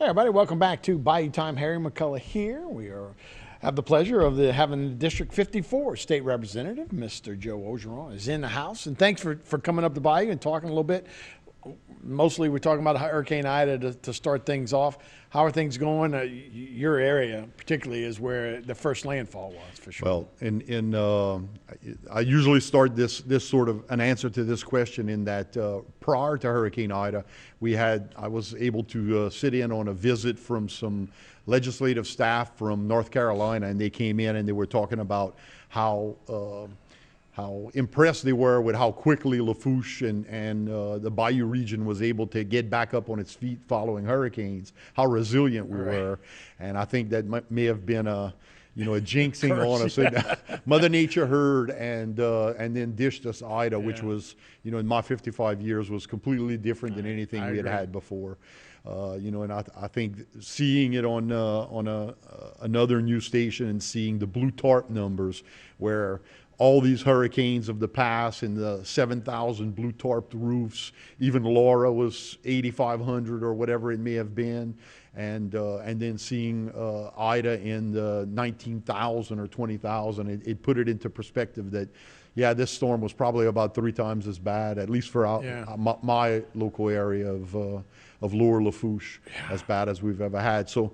Hey everybody, welcome back to Bayou Time. Harry McCullough here. Have the pleasure of having the District 54 State Representative, Mr. Joe Orgeron, is in the house. And thanks for coming up to Bayou and talking a little bit. Mostly we're talking about Hurricane Ida to start things off. How are things going? Your area particularly is where the first landfall was, for sure. Well, I usually start this sort of an answer to this question in that prior to Hurricane Ida, I was able to sit in on a visit from some legislative staff from North Carolina, and they came in and they were talking about how impressed they were with how quickly Lafourche and the Bayou region was able to get back up on its feet following hurricanes, how resilient we were. And I think that may have been a jinxing on us. Yeah. Mother Nature heard and then dished us Ida, which was, in my 55 years was completely different than anything we had before. And I think seeing it on another news station and seeing the blue tarp numbers where all these hurricanes of the past and the 7,000 blue tarped roofs, even Laura was 8,500 or whatever it may have been, and then seeing Ida in the 19,000 or 20,000, it put it into perspective that, yeah, this storm was probably about 3 times as bad, at least for my local area of Lower Lafourche, as bad as we've ever had. So,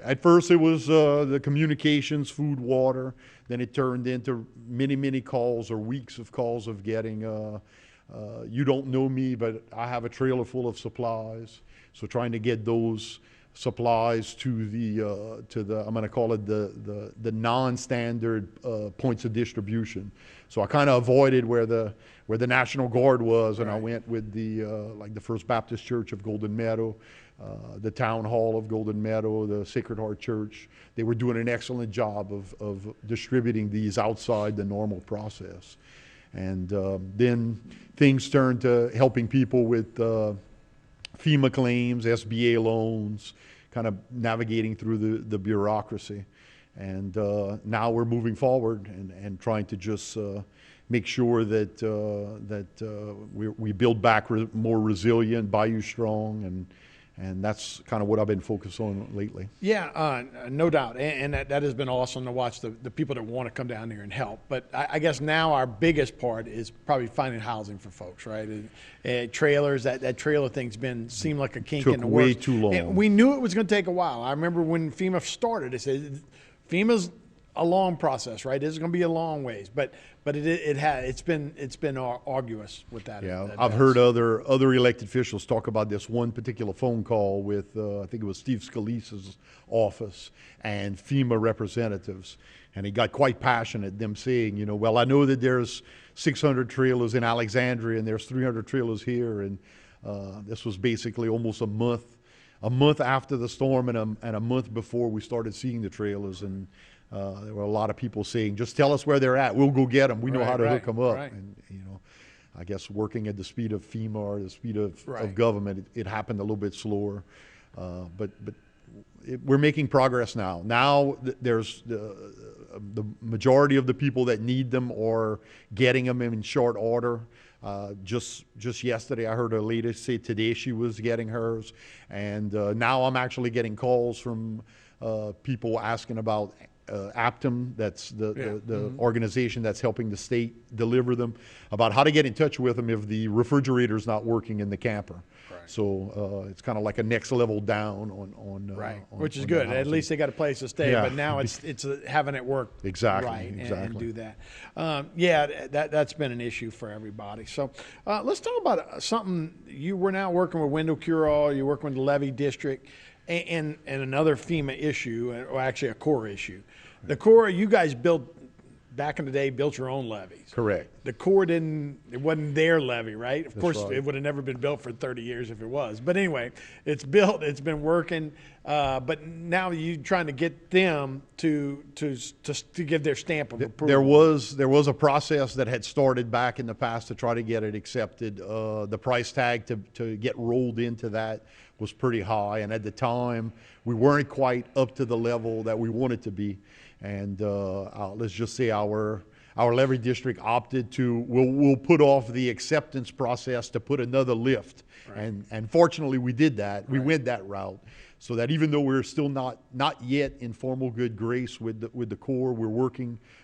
at first it was the communications, food, water. Then it turned into many calls or weeks of calls of getting, you don't know me, but I have a trailer full of supplies. So trying to get those supplies to the I'm going to call it the non-standard points of distribution. So I kind of avoided where the National Guard was, and I went with the First Baptist Church of Golden Meadow, the Town Hall of Golden Meadow, the Sacred Heart Church. They were doing an excellent job of distributing these outside the normal process. And then things turned to helping people with FEMA claims, SBA loans, kind of navigating through the bureaucracy. And now we're moving forward and trying to just make sure that we build back more resilient, Bayou strong, and that's kind of what I've been focused on lately. Yeah, no doubt. And that has been awesome to watch the people that want to come down here and help. But I guess now our biggest part is probably finding housing for folks, right? Trailers, that trailer thing's seemed like a kink in the works. Took way too long. And we knew it was going to take a while. I remember when FEMA started, they said FEMA's a long process, right? It's going to be a long ways, but it's been arduous with that. Yeah, I've heard other elected officials talk about this one particular phone call with I think it was Steve Scalise's office and FEMA representatives, and he got quite passionate. Them saying, well, I know that there's 600 trailers in Alexandria and there's 300 trailers here, and this was basically almost a month after the storm and a month before we started seeing the trailers, and there were a lot of people saying, just tell us where they're at. We'll go get them. We know how to hook them up. Right. And, I guess working at the speed of FEMA or the speed of government, it happened a little bit slower. But we're making progress now. Now there's the majority of the people that need them are getting them in short order. Just yesterday, I heard a lady say today she was getting hers. And now I'm actually getting calls from people asking about Aptum, that's the organization that's helping the state deliver them, about how to get in touch with them if the refrigerator's not working in the camper. Right. So it's kind of like a next level down on which is good. At least they got a place to stay. But now it's having it work exactly and do that. That's been an issue for everybody. So let's talk about something. You were now working with Window Cure-All. You're working with the Levee District. And another FEMA issue, or actually a Corps issue. The Corps, you guys back in the day, built your own levees. Correct. The Corps it wasn't their levee, right? Of course, right. It would have never been built for 30 years if it was. But anyway, it's built, it's been working, but now you're trying to get them to give their stamp of approval. There was a process that had started back in the past to try to get it accepted. The price tag to get rolled into that was pretty high, and at the time we weren't quite up to the level that we wanted to be. And let's just say our our levee district opted to, we'll put off the acceptance process to put another lift. Right. And fortunately we did that. We went that route. So that even though we're still not yet in formal good grace with the Corps,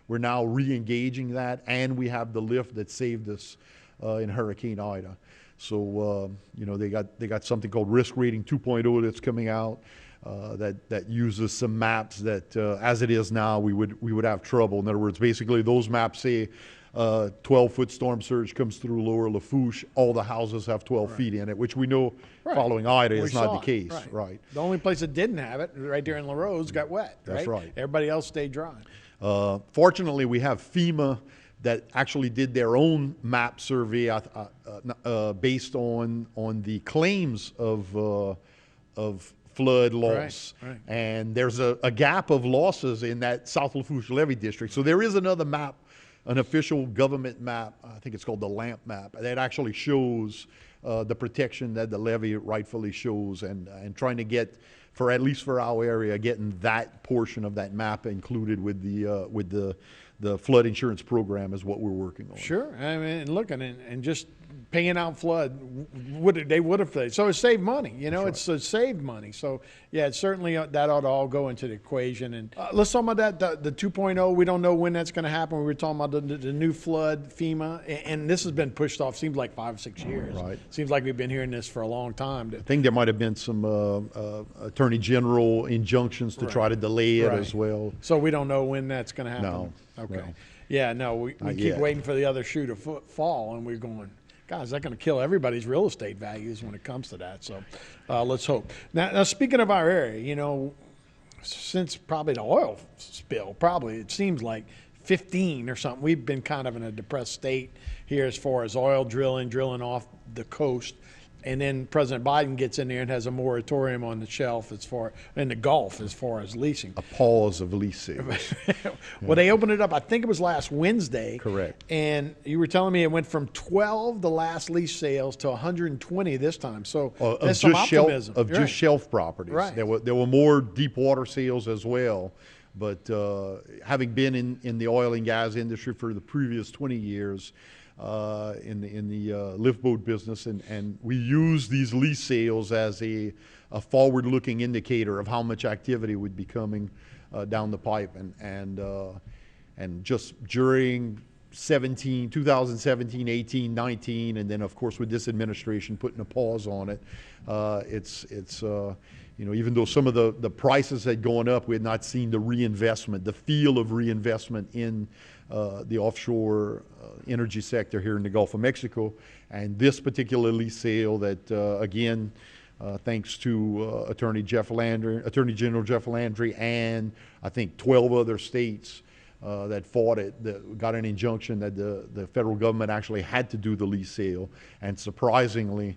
we're now re-engaging that, and we have the lift that saved us in Hurricane Ida. So you know, they got something called Risk Rating 2.0 that's coming out that uses some maps that as it is now we would have trouble. In other words, basically those maps say 12-foot storm surge comes through Lower Lafourche, all the houses have 12 feet in it, which we know following Ida is not the case. Right. The only place that didn't have it, right there in La Rose, got wet. That's right. Everybody else stayed dry. Fortunately, we have FEMA that actually did their own map survey based on the claims of flood loss. Right. And there's a gap of losses in that South Lafourche levee district. So there is another map, an official government map, I think it's called the LAMP map, that actually shows the protection that the levee rightfully shows, and trying to get, for at least for our area, getting that portion of that map included with the flood insurance program is what we're working on. Sure. I mean, looking and just paying out flood, they would have. So it saved money. You know, it's saved money. So yeah, it's certainly that ought to all go into the equation. And let's talk about that. The 2.0. We don't know when that's going to happen. We were talking about the new flood FEMA, and this has been pushed off. Seems like 5 or 6 years. Right. Seems like we've been hearing this for a long time. I think there might have been some Attorney General injunctions to try to delay it as well. So we don't know when that's going to happen. No. Okay. No. Yeah. No. We keep yet. waiting for the other shoe to fall, and we're going, God, is that going to kill everybody's real estate values when it comes to that? So let's hope. Now, speaking of our area, you know, since probably the oil spill, probably it seems like 15 or something, we've been kind of in a depressed state here as far as oil drilling off the coast. And then President Biden gets in there and has a moratorium on the shelf in the Gulf as far as leasing. A pause of lease sales. Well, they opened it up, I think it was last Wednesday. Correct. And you were telling me it went from 12 the last lease sales to 120 this time. So there's some optimism. Just shelf properties. Right. There were more deep water sales as well. But having been in the oil and gas industry for the previous 20 years, in the lift boat business, and we use these lease sales as a forward-looking indicator of how much activity would be coming down the pipe, and just during 2017, 18, 19, and then of course with this administration putting a pause on it, it's you know, even though some of the prices had gone up, we had not seen the reinvestment, the feel of reinvestment in the offshore energy sector here in the Gulf of Mexico. And this particular lease sale that, again, thanks to Attorney General Jeff Landry and I think 12 other states that fought it, that got an injunction that the federal government actually had to do the lease sale. And surprisingly,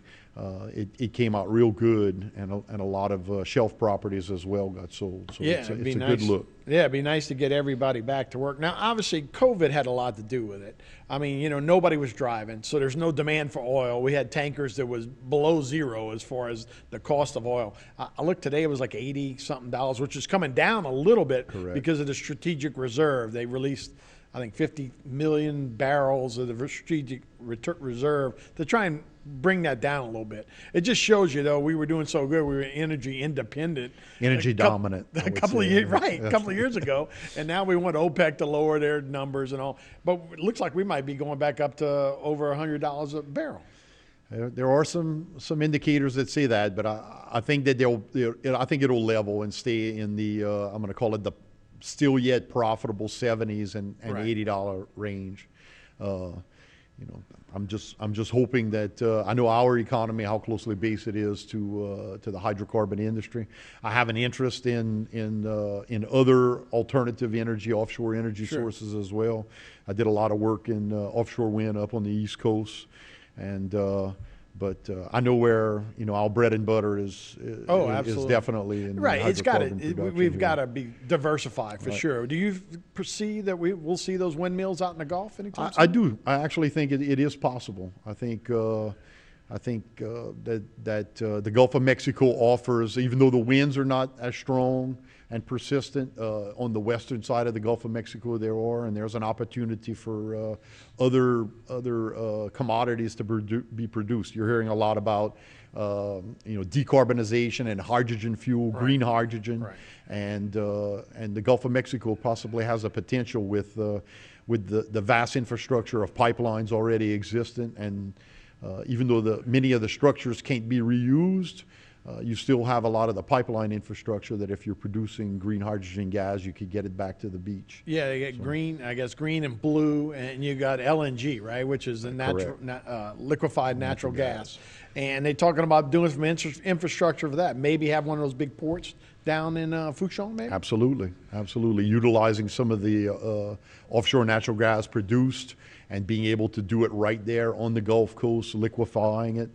it came out real good, and a lot of shelf properties as well got sold. So yeah, it's a good look. Yeah, it'd be nice to get everybody back to work. Now, obviously, COVID had a lot to do with it. I mean, you know, nobody was driving, so there's no demand for oil. We had tankers that was below zero as far as the cost of oil. I looked today, it was like $80-something, which is coming down a little bit because of the strategic reserve. They released, I think, 50 million barrels of the strategic reserve to try and bring that down a little bit. It just shows you, though, we were doing so good. We were energy independent. Energy dominant. A couple of years ago. And now we want OPEC to lower their numbers and all. But it looks like we might be going back up to over $100 a barrel. There are some indicators that say that, but I think that I think it'll level and stay in the I'm going to call it the still yet profitable 70s and $80 range. You know, I'm just hoping that I know our economy, how closely based it is to the hydrocarbon industry. I have an interest in other alternative energy, offshore energy sources as well. I did a lot of work in offshore wind up on the East Coast, and but I know where, you know, our bread and butter is definitely in It's got to. We've here. got to be diversified for sure. Do you perceive that we'll see those windmills out in the Gulf anytime soon? I do. I actually think it is possible. I think I think that the Gulf of Mexico offers, even though the winds are not as strong and persistent on the western side of the Gulf of Mexico, there's an opportunity for other commodities to be produced. You're hearing a lot about decarbonization and hydrogen fuel, Right. green hydrogen, Right. and the Gulf of Mexico possibly has a potential with the vast infrastructure of pipelines already existent, and even though many of the structures can't be reused, you still have a lot of the pipeline infrastructure that if you're producing green hydrogen gas, you could get it back to the beach. Yeah, they get green, I guess green and blue, and you got LNG, right, which is a natural, liquefied natural gas. And they're talking about doing some infrastructure for that. Maybe have one of those big ports down in Fouchon, maybe? Absolutely, absolutely. Utilizing some of the offshore natural gas produced and being able to do it right there on the Gulf Coast, liquefying it,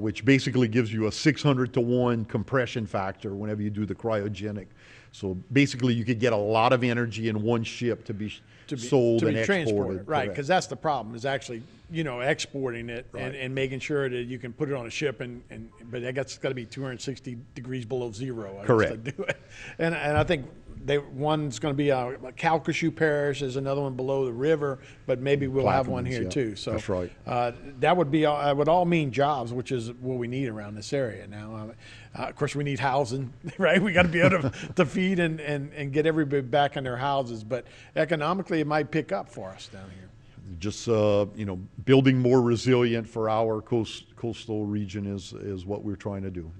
which basically gives you a 600-to-1 compression factor whenever you do the cryogenic. So basically you could get a lot of energy in one ship to be sold and exported. Right, because that's the problem, is actually, exporting it and making sure that you can put it on a ship, but it's got to be 260 degrees below zero, I guess, to do it. And I think one's going to be Calcasieu Parish, is another one below the river, but maybe we'll have one here too. So that's right. That would all mean jobs, which is what we need around this area now. Of course, we need housing, right? We got to be able to feed and get everybody back in their houses, but economically it might pick up for us down here. Just building more resilient for our coastal region is what we're trying to do,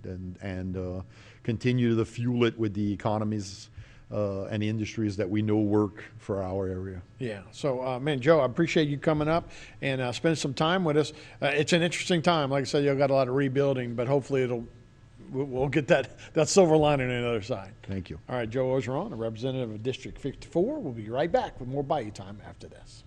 and continue to fuel it with the economies and industries that we know work for our area. Yeah. So, man, Joe, I appreciate you coming up and spending some time with us. It's an interesting time. Like I said, you've got a lot of rebuilding, but hopefully we'll get that silver lining on the other side. Thank you. All right, Joe Orgeron, a representative of District 54. We'll be right back with more Bayou Time after this.